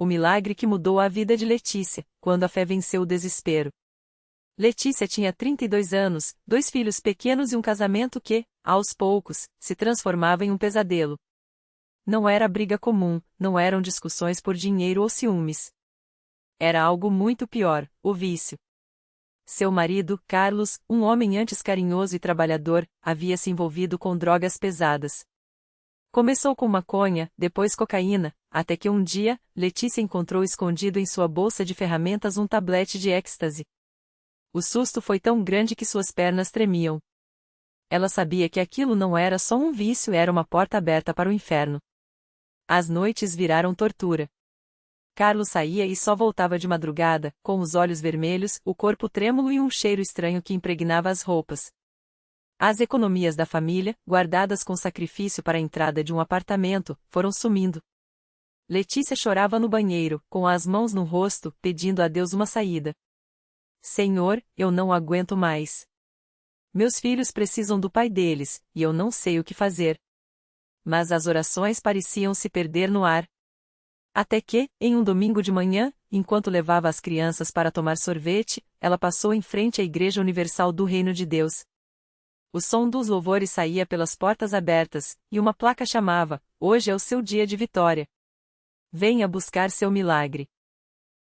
O milagre que mudou a vida de Letícia, quando a fé venceu o desespero. Letícia tinha 32 anos, 2 filhos pequenos e um casamento que, aos poucos, se transformava em um pesadelo. Não era briga comum, não eram discussões por dinheiro ou ciúmes. Era algo muito pior, o vício. Seu marido, Carlos, um homem antes carinhoso e trabalhador, havia se envolvido com drogas pesadas. Começou com maconha, depois cocaína, até que um dia, Letícia encontrou escondido em sua bolsa de ferramentas um tablete de êxtase. O susto foi tão grande que suas pernas tremiam. Ela sabia que aquilo não era só um vício, era uma porta aberta para o inferno. As noites viraram tortura. Carlos saía e só voltava de madrugada, com os olhos vermelhos, o corpo trêmulo e um cheiro estranho que impregnava as roupas. As economias da família, guardadas com sacrifício para a entrada de um apartamento, foram sumindo. Letícia chorava no banheiro, com as mãos no rosto, pedindo a Deus uma saída. Senhor, eu não aguento mais. Meus filhos precisam do pai deles, e eu não sei o que fazer. Mas as orações pareciam se perder no ar. Até que, em um domingo de manhã, enquanto levava as crianças para tomar sorvete, ela passou em frente à Igreja Universal do Reino de Deus. O som dos louvores saía pelas portas abertas, e uma placa chamava: "Hoje é o seu dia de vitória. Venha buscar seu milagre."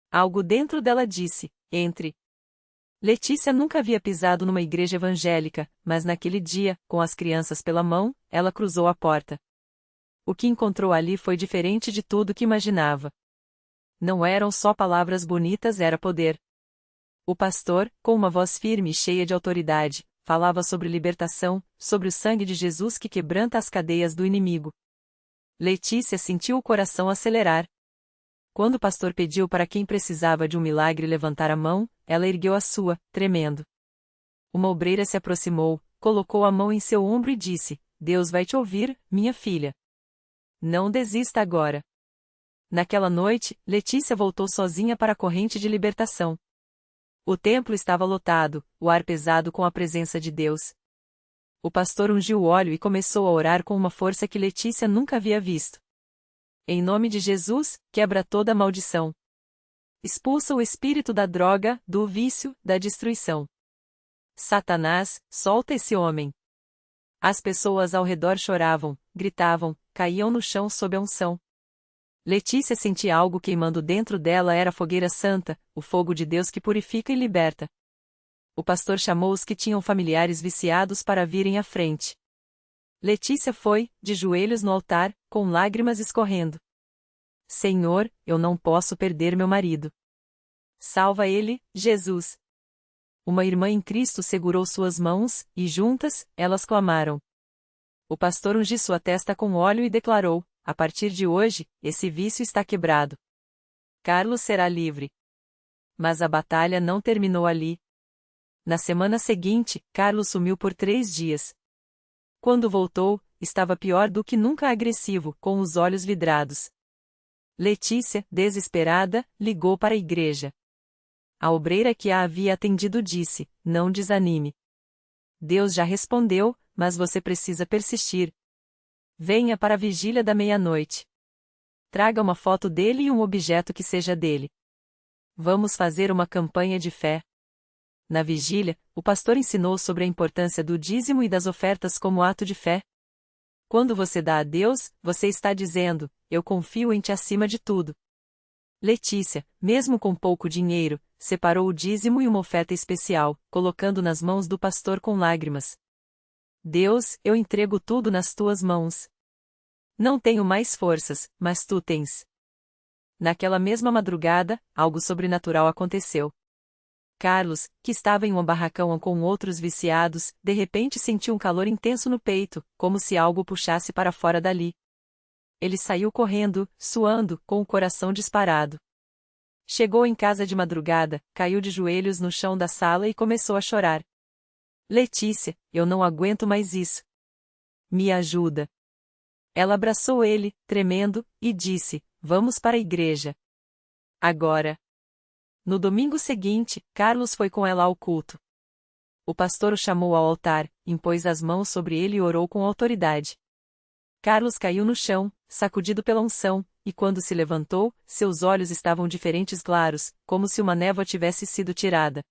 Algo dentro dela disse: "Entre." Letícia nunca havia pisado numa igreja evangélica, mas naquele dia, com as crianças pela mão, ela cruzou a porta. O que encontrou ali foi diferente de tudo que imaginava. Não eram só palavras bonitas, era poder. O pastor, com uma voz firme e cheia de autoridade, falava sobre libertação, sobre o sangue de Jesus que quebranta as cadeias do inimigo. Letícia sentiu o coração acelerar. Quando o pastor pediu para quem precisava de um milagre levantar a mão, ela ergueu a sua, tremendo. Uma obreira se aproximou, colocou a mão em seu ombro e disse: "Deus vai te ouvir, minha filha. Não desista agora." Naquela noite, Letícia voltou sozinha para a corrente de libertação. O templo estava lotado, o ar pesado com a presença de Deus. O pastor ungiu o óleo e começou a orar com uma força que Letícia nunca havia visto. "Em nome de Jesus, quebra toda maldição. Expulsa o espírito da droga, do vício, da destruição. Satanás, solta esse homem." As pessoas ao redor choravam, gritavam, caíam no chão sob a unção. Letícia sentia algo queimando dentro dela, era a fogueira santa, o fogo de Deus que purifica e liberta. O pastor chamou os que tinham familiares viciados para virem à frente. Letícia foi, de joelhos no altar, com lágrimas escorrendo. "Senhor, eu não posso perder meu marido. Salva ele, Jesus." Uma irmã em Cristo segurou suas mãos, e juntas, elas clamaram. O pastor ungiu sua testa com óleo e declarou: "A partir de hoje, esse vício está quebrado. Carlos será livre." Mas a batalha não terminou ali. Na semana seguinte, Carlos sumiu por 3 dias. Quando voltou, estava pior do que nunca, agressivo, com os olhos vidrados. Letícia, desesperada, ligou para a igreja. A obreira que a havia atendido disse: "Não desanime. Deus já respondeu, mas você precisa persistir. Venha para a vigília da meia-noite. Traga uma foto dele e um objeto que seja dele. Vamos fazer uma campanha de fé." Na vigília, o pastor ensinou sobre a importância do dízimo e das ofertas como ato de fé. Quando você dá a Deus, você está dizendo: "Eu confio em ti acima de tudo." Letícia, mesmo com pouco dinheiro, separou o dízimo e uma oferta especial, colocando nas mãos do pastor com lágrimas. "Deus, eu entrego tudo nas tuas mãos. Não tenho mais forças, mas tu tens." Naquela mesma madrugada, algo sobrenatural aconteceu. Carlos, que estava em um barracão com outros viciados, de repente sentiu um calor intenso no peito, como se algo o puxasse para fora dali. Ele saiu correndo, suando, com o coração disparado. Chegou em casa de madrugada, caiu de joelhos no chão da sala e começou a chorar. "Letícia, eu não aguento mais isso. Me ajuda." Ela abraçou ele, tremendo, e disse: "Vamos para a igreja. Agora." No domingo seguinte, Carlos foi com ela ao culto. O pastor o chamou ao altar, impôs as mãos sobre ele e orou com autoridade. Carlos caiu no chão, sacudido pela unção, e quando se levantou, seus olhos estavam diferentes claros, como se uma névoa tivesse sido tirada.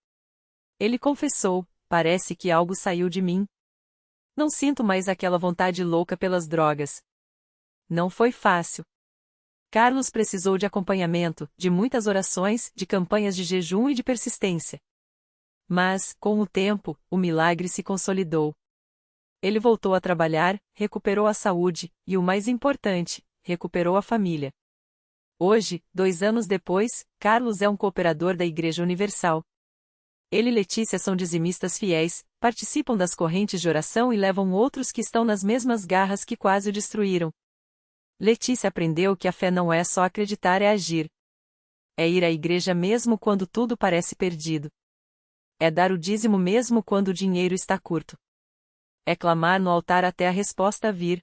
Ele confessou: parece que algo saiu de mim. Não sinto mais aquela vontade louca pelas drogas. Não foi fácil. Carlos precisou de acompanhamento, de muitas orações, de campanhas de jejum e de persistência. Mas, com o tempo, o milagre se consolidou. Ele voltou a trabalhar, recuperou a saúde, e o mais importante, recuperou a família. Hoje, 2 anos depois, Carlos é um cooperador da Igreja Universal. Ele e Letícia são dizimistas fiéis, participam das correntes de oração e levam outros que estão nas mesmas garras que quase o destruíram. Letícia aprendeu que a fé não é só acreditar, é agir. É ir à igreja mesmo quando tudo parece perdido. É dar o dízimo mesmo quando o dinheiro está curto. É clamar no altar até a resposta vir.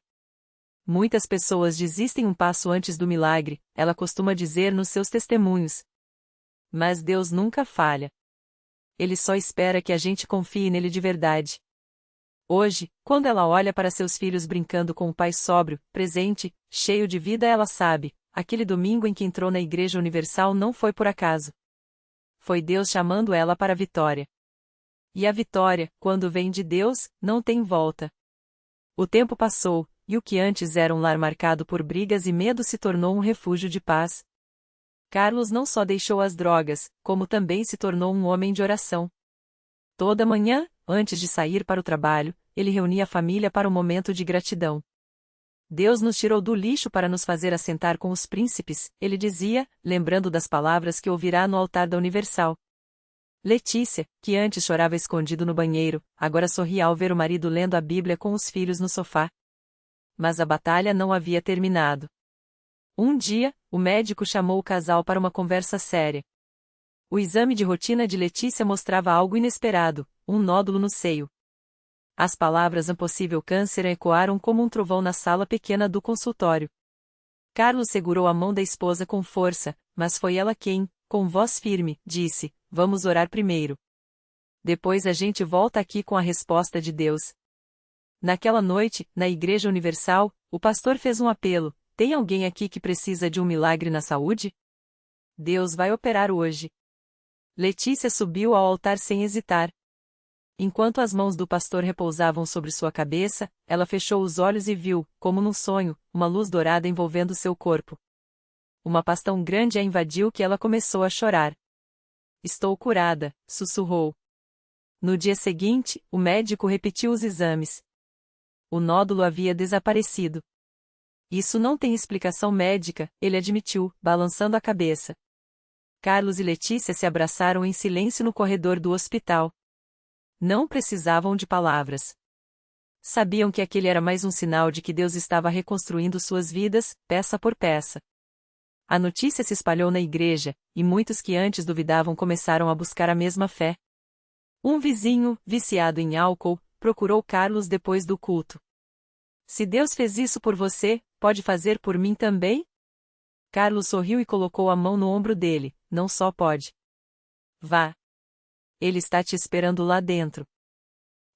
Muitas pessoas desistem um passo antes do milagre, ela costuma dizer nos seus testemunhos. Mas Deus nunca falha. Ele só espera que a gente confie nele de verdade. Hoje, quando ela olha para seus filhos brincando com o pai sóbrio, presente, cheio de vida, ela sabe, aquele domingo em que entrou na Igreja Universal não foi por acaso. Foi Deus chamando ela para a vitória. E a vitória, quando vem de Deus, não tem volta. O tempo passou, e o que antes era um lar marcado por brigas e medo se tornou um refúgio de paz. Carlos não só deixou as drogas, como também se tornou um homem de oração. Toda manhã, antes de sair para o trabalho, ele reunia a família para um momento de gratidão. Deus nos tirou do lixo para nos fazer assentar com os príncipes, ele dizia, lembrando das palavras que ouvirá no altar da Universal. Letícia, que antes chorava escondido no banheiro, agora sorria ao ver o marido lendo a Bíblia com os filhos no sofá. Mas a batalha não havia terminado. Um dia, o médico chamou o casal para uma conversa séria. O exame de rotina de Letícia mostrava algo inesperado, um nódulo no seio. As palavras "um possível câncer" ecoaram como um trovão na sala pequena do consultório. Carlos segurou a mão da esposa com força, mas foi ela quem, com voz firme, disse: "Vamos orar primeiro. Depois a gente volta aqui com a resposta de Deus." Naquela noite, na Igreja Universal, o pastor fez um apelo: "Tem alguém aqui que precisa de um milagre na saúde? Deus vai operar hoje." Letícia subiu ao altar sem hesitar. Enquanto as mãos do pastor repousavam sobre sua cabeça, ela fechou os olhos e viu, como num sonho, uma luz dourada envolvendo seu corpo. Uma paz tão grande a invadiu que ela começou a chorar. "Estou curada", sussurrou. No dia seguinte, o médico repetiu os exames. O nódulo havia desaparecido. "Isso não tem explicação médica", ele admitiu, balançando a cabeça. Carlos e Letícia se abraçaram em silêncio no corredor do hospital. Não precisavam de palavras. Sabiam que aquele era mais um sinal de que Deus estava reconstruindo suas vidas, peça por peça. A notícia se espalhou na igreja, e muitos que antes duvidavam começaram a buscar a mesma fé. Um vizinho, viciado em álcool, procurou Carlos depois do culto. "Se Deus fez isso por você, pode fazer por mim também?" Carlos sorriu e colocou a mão no ombro dele. "Não só pode. Vá. Ele está te esperando lá dentro."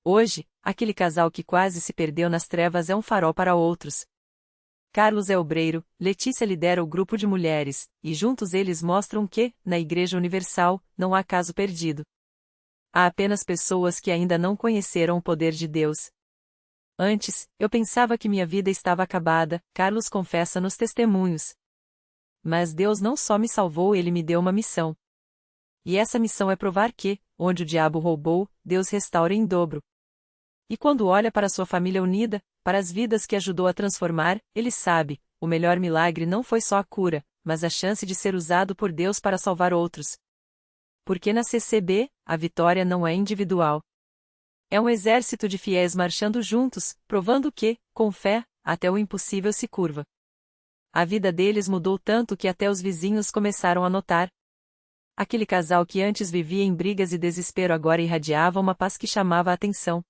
Hoje, aquele casal que quase se perdeu nas trevas é um farol para outros. Carlos é obreiro, Letícia lidera o grupo de mulheres, e juntos eles mostram que, na Igreja Universal, não há caso perdido. Há apenas pessoas que ainda não conheceram o poder de Deus. "Antes, eu pensava que minha vida estava acabada", Carlos confessa nos testemunhos. "Mas Deus não só me salvou, ele me deu uma missão. E essa missão é provar que, onde o diabo roubou, Deus restaura em dobro." E quando olha para sua família unida, para as vidas que ajudou a transformar, ele sabe, o melhor milagre não foi só a cura, mas a chance de ser usado por Deus para salvar outros. Porque na CCB, a vitória não é individual. É um exército de fiéis marchando juntos, provando que, com fé, até o impossível se curva. A vida deles mudou tanto que até os vizinhos começaram a notar. Aquele casal que antes vivia em brigas e desespero agora irradiava uma paz que chamava a atenção.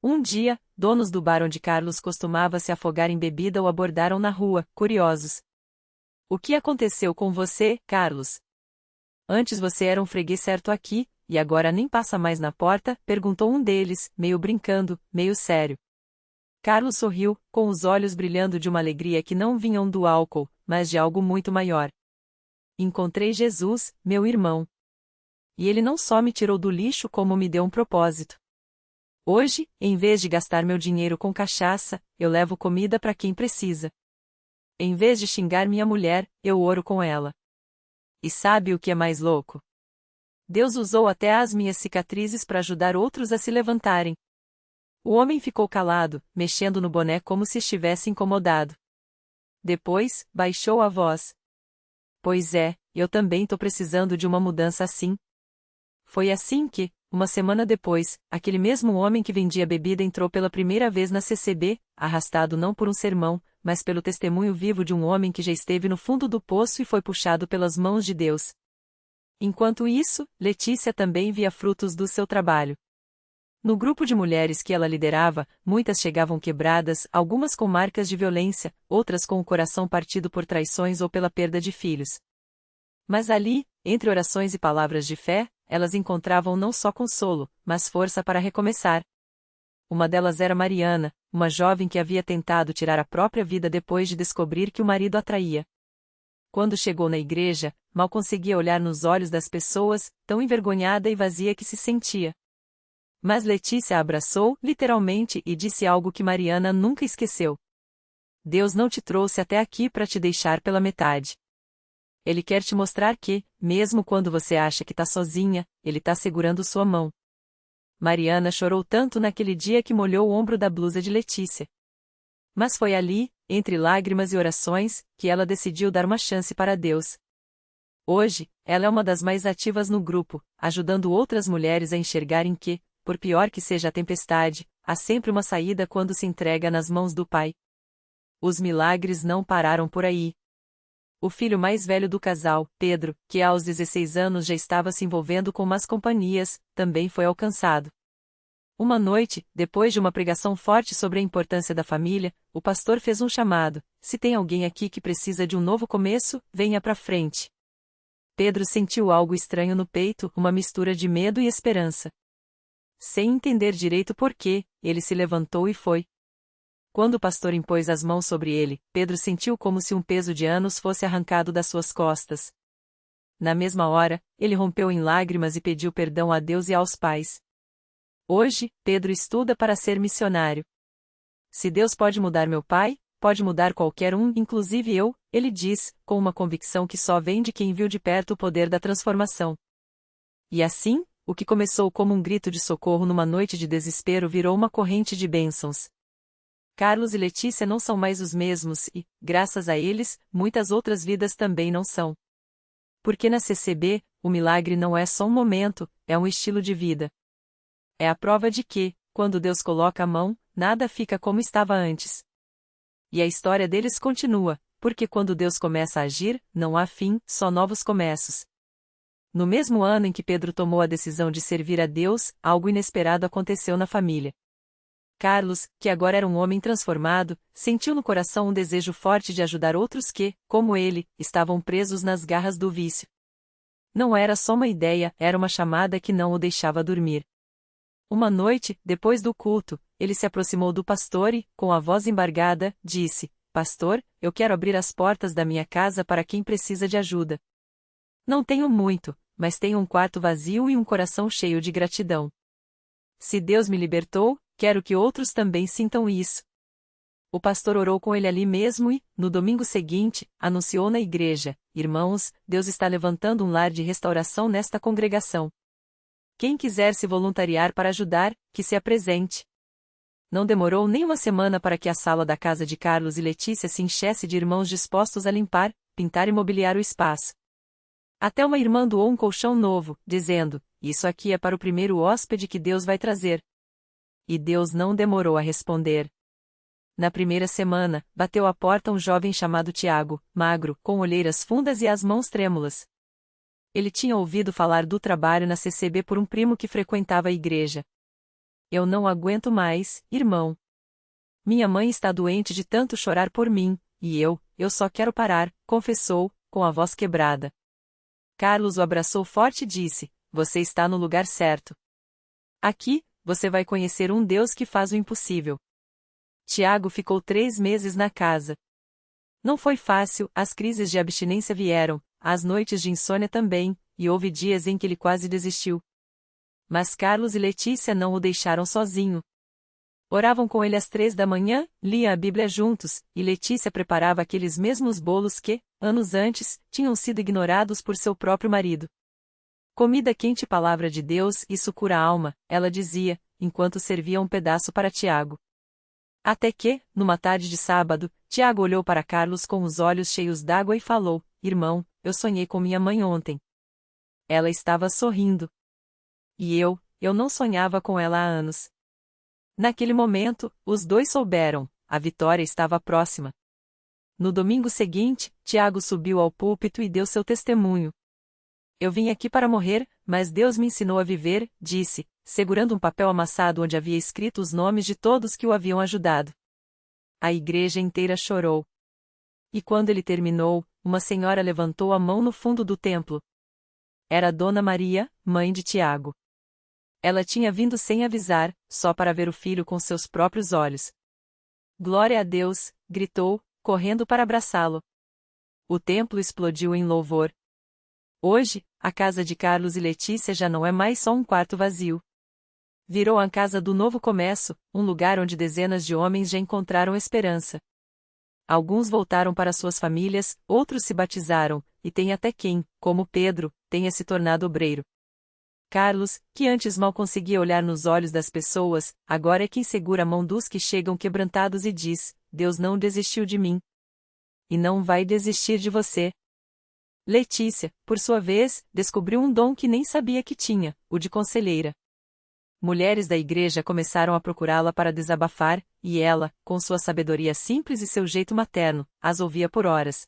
Um dia, donos do bar onde Carlos costumava se afogar em bebida o abordaram na rua, curiosos. "O que aconteceu com você, Carlos? Antes você era um freguês certo aqui, e agora nem passa mais na porta?" perguntou um deles, meio brincando, meio sério. Carlos sorriu, com os olhos brilhando de uma alegria que não vinham do álcool, mas de algo muito maior. Encontrei Jesus, meu irmão. E ele não só me tirou do lixo como me deu um propósito. Hoje, em vez de gastar meu dinheiro com cachaça, eu levo comida para quem precisa. Em vez de xingar minha mulher, eu oro com ela. E sabe o que é mais louco? Deus usou até as minhas cicatrizes para ajudar outros a se levantarem. O homem ficou calado, mexendo no boné como se estivesse incomodado. Depois, baixou a voz. Pois é, eu também tô precisando de uma mudança assim. Foi assim que, uma semana depois, aquele mesmo homem que vendia bebida entrou pela primeira vez na CCB, arrastado não por um sermão, mas pelo testemunho vivo de um homem que já esteve no fundo do poço e foi puxado pelas mãos de Deus. Enquanto isso, Letícia também via frutos do seu trabalho. No grupo de mulheres que ela liderava, muitas chegavam quebradas, algumas com marcas de violência, outras com o coração partido por traições ou pela perda de filhos. Mas ali, entre orações e palavras de fé, elas encontravam não só consolo, mas força para recomeçar. Uma delas era Mariana, uma jovem que havia tentado tirar a própria vida depois de descobrir que o marido a traía. Quando chegou na igreja, mal conseguia olhar nos olhos das pessoas, tão envergonhada e vazia que se sentia. Mas Letícia a abraçou, literalmente, e disse algo que Mariana nunca esqueceu. Deus não te trouxe até aqui para te deixar pela metade. Ele quer te mostrar que, mesmo quando você acha que está sozinha, Ele está segurando sua mão. Mariana chorou tanto naquele dia que molhou o ombro da blusa de Letícia. Mas foi ali, entre lágrimas e orações, que ela decidiu dar uma chance para Deus. Hoje, ela é uma das mais ativas no grupo, ajudando outras mulheres a enxergarem que, por pior que seja a tempestade, há sempre uma saída quando se entrega nas mãos do Pai. Os milagres não pararam por aí. O filho mais velho do casal, Pedro, que aos 16 anos já estava se envolvendo com más companhias, também foi alcançado. Uma noite, depois de uma pregação forte sobre a importância da família, o pastor fez um chamado: se tem alguém aqui que precisa de um novo começo, venha para frente. Pedro sentiu algo estranho no peito, uma mistura de medo e esperança. Sem entender direito por quê, ele se levantou e foi. Quando o pastor impôs as mãos sobre ele, Pedro sentiu como se um peso de anos fosse arrancado das suas costas. Na mesma hora, ele rompeu em lágrimas e pediu perdão a Deus e aos pais. Hoje, Pedro estuda para ser missionário. Se Deus pode mudar meu pai, pode mudar qualquer um, inclusive eu, ele diz, com uma convicção que só vem de quem viu de perto o poder da transformação. E assim, o que começou como um grito de socorro numa noite de desespero virou uma corrente de bênçãos. Carlos e Letícia não são mais os mesmos e, graças a eles, muitas outras vidas também não são. Porque na CCB, o milagre não é só um momento, é um estilo de vida. É a prova de que, quando Deus coloca a mão, nada fica como estava antes. E a história deles continua, porque quando Deus começa a agir, não há fim, só novos começos. No mesmo ano em que Pedro tomou a decisão de servir a Deus, algo inesperado aconteceu na família. Carlos, que agora era um homem transformado, sentiu no coração um desejo forte de ajudar outros que, como ele, estavam presos nas garras do vício. Não era só uma ideia, era uma chamada que não o deixava dormir. Uma noite, depois do culto, ele se aproximou do pastor e, com a voz embargada, disse: Pastor, eu quero abrir as portas da minha casa para quem precisa de ajuda. Não tenho muito, mas tenho um quarto vazio e um coração cheio de gratidão. Se Deus me libertou, quero que outros também sintam isso. O pastor orou com ele ali mesmo e, no domingo seguinte, anunciou na igreja: Irmãos, Deus está levantando um lar de restauração nesta congregação. Quem quiser se voluntariar para ajudar, que se apresente. Não demorou nem uma semana para que a sala da casa de Carlos e Letícia se enchesse de irmãos dispostos a limpar, pintar e mobiliar o espaço. Até uma irmã doou um colchão novo, dizendo: Isso aqui é para o primeiro hóspede que Deus vai trazer. E Deus não demorou a responder. Na primeira semana, bateu à porta um jovem chamado Tiago, magro, com olheiras fundas e as mãos trêmulas. Ele tinha ouvido falar do trabalho na CCB por um primo que frequentava a igreja. Eu não aguento mais, irmão. Minha mãe está doente de tanto chorar por mim, e eu só quero parar, confessou, com a voz quebrada. Carlos o abraçou forte e disse: Você está no lugar certo. Aqui, você vai conhecer um Deus que faz o impossível. Tiago ficou 3 meses na casa. Não foi fácil, as crises de abstinência vieram, as noites de insônia também, e houve dias em que ele quase desistiu. Mas Carlos e Letícia não o deixaram sozinho. Oravam com ele às 3 da manhã, liam a Bíblia juntos, e Letícia preparava aqueles mesmos bolos que, anos antes, tinham sido ignorados por seu próprio marido. Comida quente e palavra de Deus, isso cura a alma, ela dizia, enquanto servia um pedaço para Tiago. Até que, numa tarde de sábado, Tiago olhou para Carlos com os olhos cheios d'água e falou: Irmão, eu sonhei com minha mãe ontem. Ela estava sorrindo. E eu não sonhava com ela há anos. Naquele momento, os dois souberam, a vitória estava próxima. No domingo seguinte, Tiago subiu ao púlpito e deu seu testemunho. Eu vim aqui para morrer, mas Deus me ensinou a viver, disse, segurando um papel amassado onde havia escrito os nomes de todos que o haviam ajudado. A igreja inteira chorou. E quando ele terminou, uma senhora levantou a mão no fundo do templo. Era Dona Maria, mãe de Tiago. Ela tinha vindo sem avisar, só para ver o filho com seus próprios olhos. Glória a Deus, gritou, correndo para abraçá-lo. O templo explodiu em louvor. Hoje, a casa de Carlos e Letícia já não é mais só um quarto vazio. Virou a casa do novo começo, um lugar onde dezenas de homens já encontraram esperança. Alguns voltaram para suas famílias, outros se batizaram, e tem até quem, como Pedro, tenha se tornado obreiro. Carlos, que antes mal conseguia olhar nos olhos das pessoas, agora é quem segura a mão dos que chegam quebrantados e diz: Deus não desistiu de mim. E não vai desistir de você. Letícia, por sua vez, descobriu um dom que nem sabia que tinha, o de conselheira. Mulheres da igreja começaram a procurá-la para desabafar, e ela, com sua sabedoria simples e seu jeito materno, as ouvia por horas.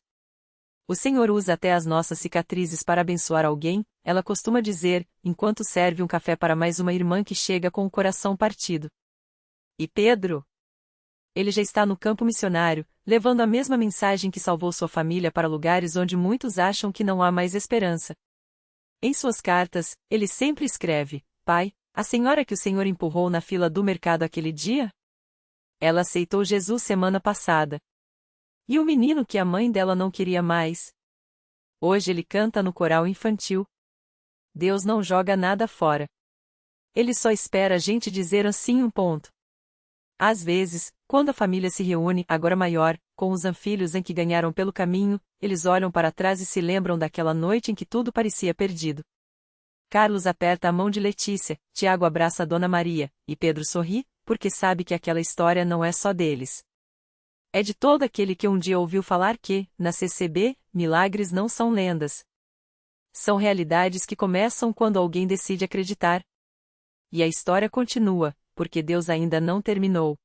O Senhor usa até as nossas cicatrizes para abençoar alguém, ela costuma dizer, enquanto serve um café para mais uma irmã que chega com o coração partido. E Pedro? Ele já está no campo missionário, levando a mesma mensagem que salvou sua família para lugares onde muitos acham que não há mais esperança. Em suas cartas, ele sempre escreve: Pai, a senhora que o Senhor empurrou na fila do mercado aquele dia? Ela aceitou Jesus semana passada. E o menino que a mãe dela não queria mais? Hoje ele canta no coral infantil. Deus não joga nada fora. Ele só espera a gente dizer assim um ponto. Às vezes, quando a família se reúne, agora maior, com os filhos em que ganharam pelo caminho, eles olham para trás e se lembram daquela noite em que tudo parecia perdido. Carlos aperta a mão de Letícia, Tiago abraça a Dona Maria, e Pedro sorri, porque sabe que aquela história não é só deles. É de todo aquele que um dia ouviu falar que, na CCB, milagres não são lendas. São realidades que começam quando alguém decide acreditar. E a história continua, porque Deus ainda não terminou.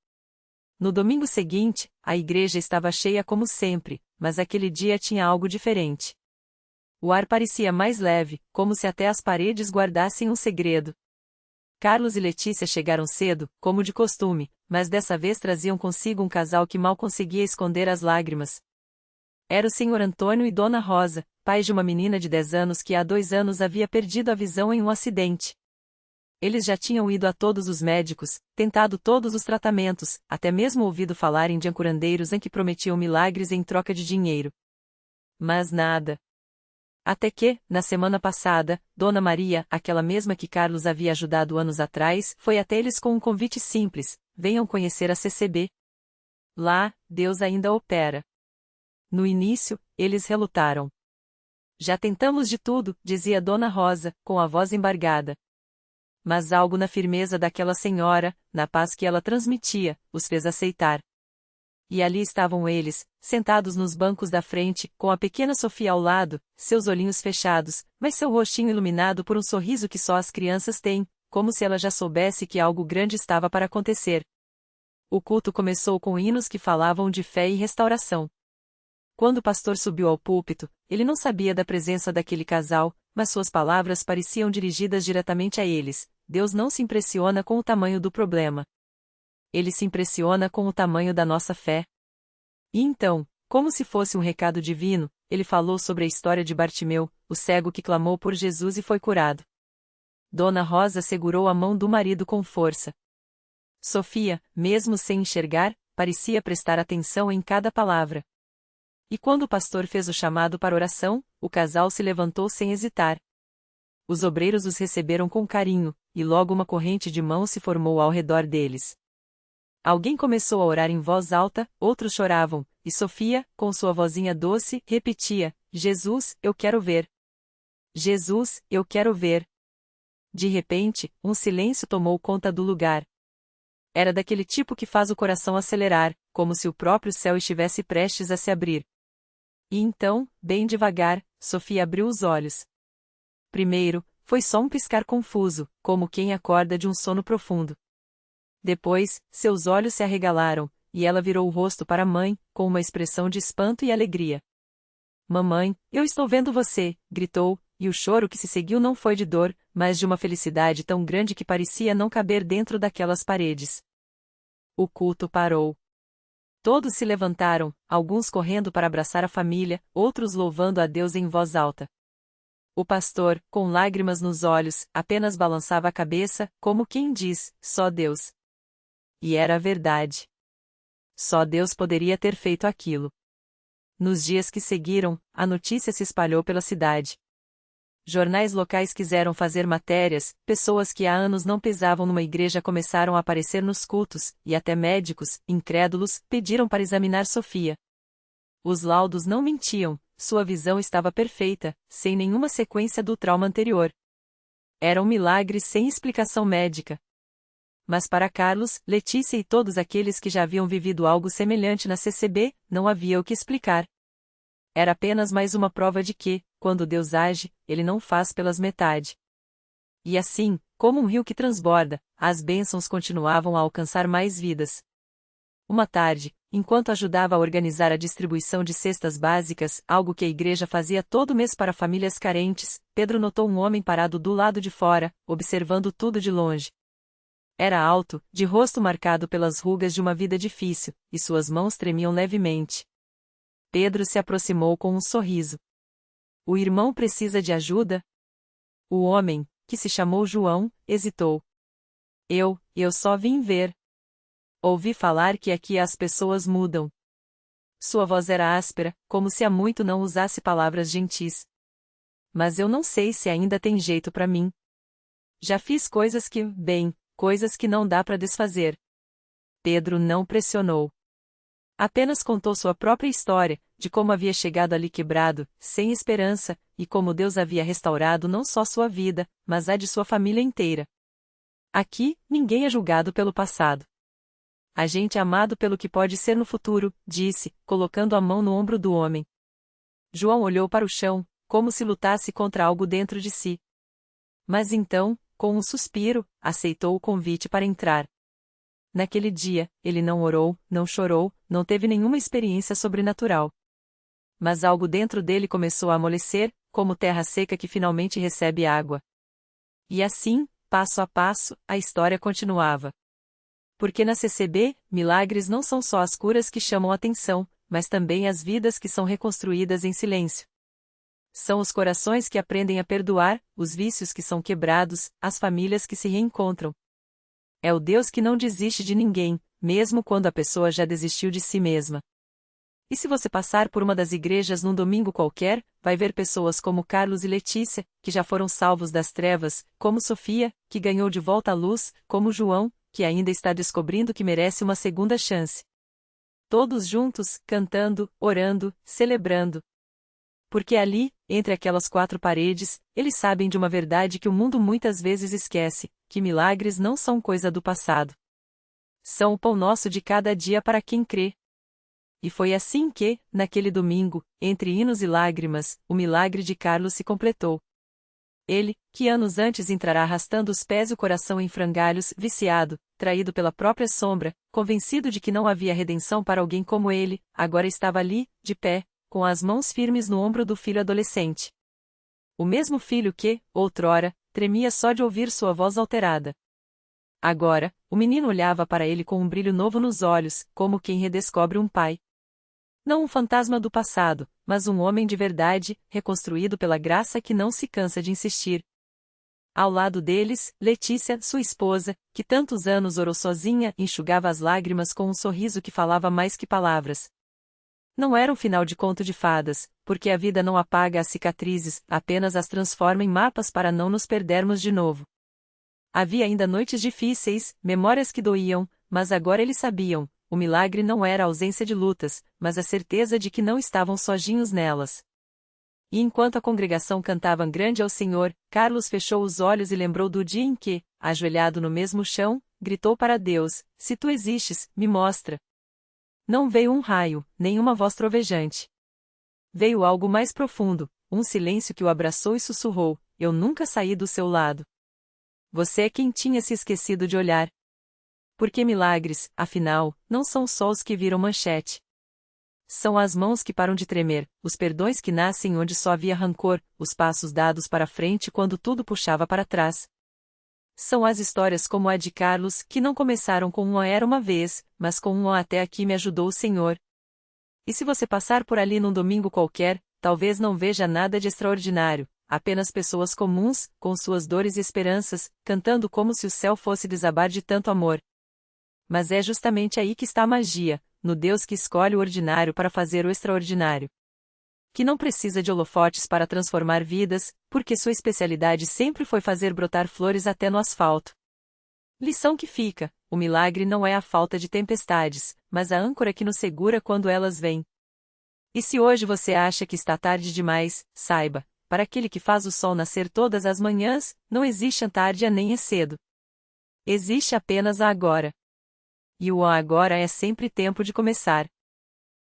No domingo seguinte, a igreja estava cheia como sempre, mas aquele dia tinha algo diferente. O ar parecia mais leve, como se até as paredes guardassem um segredo. Carlos e Letícia chegaram cedo, como de costume, mas dessa vez traziam consigo um casal que mal conseguia esconder as lágrimas. Era o Sr. Antônio e Dona Rosa, pais de uma menina de 10 anos que há 2 anos havia perdido a visão em um acidente. Eles já tinham ido a todos os médicos, tentado todos os tratamentos, até mesmo ouvido falarem de curandeiros em que prometiam milagres em troca de dinheiro. Mas nada. Até que, na semana passada, Dona Maria, aquela mesma que Carlos havia ajudado anos atrás, foi até eles com um convite simples: venham conhecer a CCB. Lá, Deus ainda opera. No início, eles relutaram. Já tentamos de tudo, dizia Dona Rosa, com a voz embargada. Mas algo na firmeza daquela senhora, na paz que ela transmitia, os fez aceitar. E ali estavam eles, sentados nos bancos da frente, com a pequena Sofia ao lado, seus olhinhos fechados, mas seu rostinho iluminado por um sorriso que só as crianças têm, como se ela já soubesse que algo grande estava para acontecer. O culto começou com hinos que falavam de fé e restauração. Quando o pastor subiu ao púlpito, ele não sabia da presença daquele casal, mas suas palavras pareciam dirigidas diretamente a eles. Deus não se impressiona com o tamanho do problema. Ele se impressiona com o tamanho da nossa fé. E então, como se fosse um recado divino, ele falou sobre a história de Bartimeu, o cego que clamou por Jesus e foi curado. Dona Rosa segurou a mão do marido com força. Sofia, mesmo sem enxergar, parecia prestar atenção em cada palavra. E quando o pastor fez o chamado para oração, o casal se levantou sem hesitar. Os obreiros os receberam com carinho, e logo uma corrente de mãos se formou ao redor deles. Alguém começou a orar em voz alta, outros choravam, e Sofia, com sua vozinha doce, repetia: Jesus, eu quero ver. Jesus, eu quero ver. De repente, um silêncio tomou conta do lugar. Era daquele tipo que faz o coração acelerar, como se o próprio céu estivesse prestes a se abrir. E então, bem devagar, Sofia abriu os olhos. Primeiro, foi só um piscar confuso, como quem acorda de um sono profundo. Depois, seus olhos se arregalaram, e ela virou o rosto para a mãe, com uma expressão de espanto e alegria. Mamãe, eu estou vendo você, gritou, e o choro que se seguiu não foi de dor, mas de uma felicidade tão grande que parecia não caber dentro daquelas paredes. O culto parou. Todos se levantaram, alguns correndo para abraçar a família, outros louvando a Deus em voz alta. O pastor, com lágrimas nos olhos, apenas balançava a cabeça, como quem diz: só Deus. E era a verdade. Só Deus poderia ter feito aquilo. Nos dias que seguiram, a notícia se espalhou pela cidade. Jornais locais quiseram fazer matérias, pessoas que há anos não pisavam numa igreja começaram a aparecer nos cultos, e até médicos, incrédulos, pediram para examinar Sofia. Os laudos não mentiam, sua visão estava perfeita, sem nenhuma sequência do trauma anterior. Era um milagre sem explicação médica. Mas para Carlos, Letícia e todos aqueles que já haviam vivido algo semelhante na CCB, não havia o que explicar. Era apenas mais uma prova de que, quando Deus age, Ele não faz pelas metade. E assim, como um rio que transborda, as bênçãos continuavam a alcançar mais vidas. Uma tarde, enquanto ajudava a organizar a distribuição de cestas básicas, algo que a igreja fazia todo mês para famílias carentes, Pedro notou um homem parado do lado de fora, observando tudo de longe. Era alto, de rosto marcado pelas rugas de uma vida difícil, e suas mãos tremiam levemente. Pedro se aproximou com um sorriso. O irmão precisa de ajuda? O homem, que se chamou João, hesitou. Eu só vim ver. Ouvi falar que aqui as pessoas mudam. Sua voz era áspera, como se há muito não usasse palavras gentis. Mas eu não sei se ainda tem jeito para mim. Já fiz coisas coisas que não dá para desfazer. Pedro não pressionou. Apenas contou sua própria história, de como havia chegado ali quebrado, sem esperança, e como Deus havia restaurado não só sua vida, mas a de sua família inteira. Aqui, ninguém é julgado pelo passado. A gente é amado pelo que pode ser no futuro, disse, colocando a mão no ombro do homem. João olhou para o chão, como se lutasse contra algo dentro de si. Mas então, com um suspiro, aceitou o convite para entrar. Naquele dia, ele não orou, não chorou, não teve nenhuma experiência sobrenatural. Mas algo dentro dele começou a amolecer, como terra seca que finalmente recebe água. E assim, passo a passo, a história continuava. Porque na CCB, milagres não são só as curas que chamam atenção, mas também as vidas que são reconstruídas em silêncio. São os corações que aprendem a perdoar, os vícios que são quebrados, as famílias que se reencontram. É o Deus que não desiste de ninguém, mesmo quando a pessoa já desistiu de si mesma. E se você passar por uma das igrejas num domingo qualquer, vai ver pessoas como Carlos e Letícia, que já foram salvos das trevas, como Sofia, que ganhou de volta a luz, como João, que ainda está descobrindo que merece uma segunda chance. Todos juntos, cantando, orando, celebrando. Porque ali, entre aquelas quatro paredes, eles sabem de uma verdade que o mundo muitas vezes esquece, que milagres não são coisa do passado. São o pão nosso de cada dia para quem crê. E foi assim que, naquele domingo, entre hinos e lágrimas, o milagre de Carlos se completou. Ele, que anos antes entrara arrastando os pés e o coração em frangalhos, viciado, traído pela própria sombra, convencido de que não havia redenção para alguém como ele, agora estava ali, de pé, com as mãos firmes no ombro do filho adolescente. O mesmo filho que, outrora, tremia só de ouvir sua voz alterada. Agora, o menino olhava para ele com um brilho novo nos olhos, como quem redescobre um pai. Não um fantasma do passado, mas um homem de verdade, reconstruído pela graça que não se cansa de insistir. Ao lado deles, Letícia, sua esposa, que tantos anos orou sozinha, enxugava as lágrimas com um sorriso que falava mais que palavras. Não era um final de conto de fadas, porque a vida não apaga as cicatrizes, apenas as transforma em mapas para não nos perdermos de novo. Havia ainda noites difíceis, memórias que doíam, mas agora eles sabiam, o milagre não era a ausência de lutas, mas a certeza de que não estavam sozinhos nelas. E enquanto a congregação cantava grande ao Senhor, Carlos fechou os olhos e lembrou do dia em que, ajoelhado no mesmo chão, gritou para Deus: "Se tu existes, me mostra." Não veio um raio, nem uma voz trovejante. Veio algo mais profundo, um silêncio que o abraçou e sussurrou: "Eu nunca saí do seu lado." Você é quem tinha se esquecido de olhar. Porque milagres, afinal, não são só os que viram manchete. São as mãos que param de tremer, os perdões que nascem onde só havia rancor, os passos dados para frente quando tudo puxava para trás. São as histórias como a de Carlos, que não começaram com um "era uma vez", mas com um "até aqui me ajudou o Senhor." E se você passar por ali num domingo qualquer, talvez não veja nada de extraordinário, apenas pessoas comuns, com suas dores e esperanças, cantando como se o céu fosse desabar de tanto amor. Mas é justamente aí que está a magia, no Deus que escolhe o ordinário para fazer o extraordinário. Que não precisa de holofotes para transformar vidas, porque sua especialidade sempre foi fazer brotar flores até no asfalto. Lição que fica: o milagre não é a falta de tempestades, mas a âncora que nos segura quando elas vêm. E se hoje você acha que está tarde demais, saiba, para aquele que faz o sol nascer todas as manhãs, não existe a tarde nem é cedo. Existe apenas a agora. E o agora é sempre tempo de começar.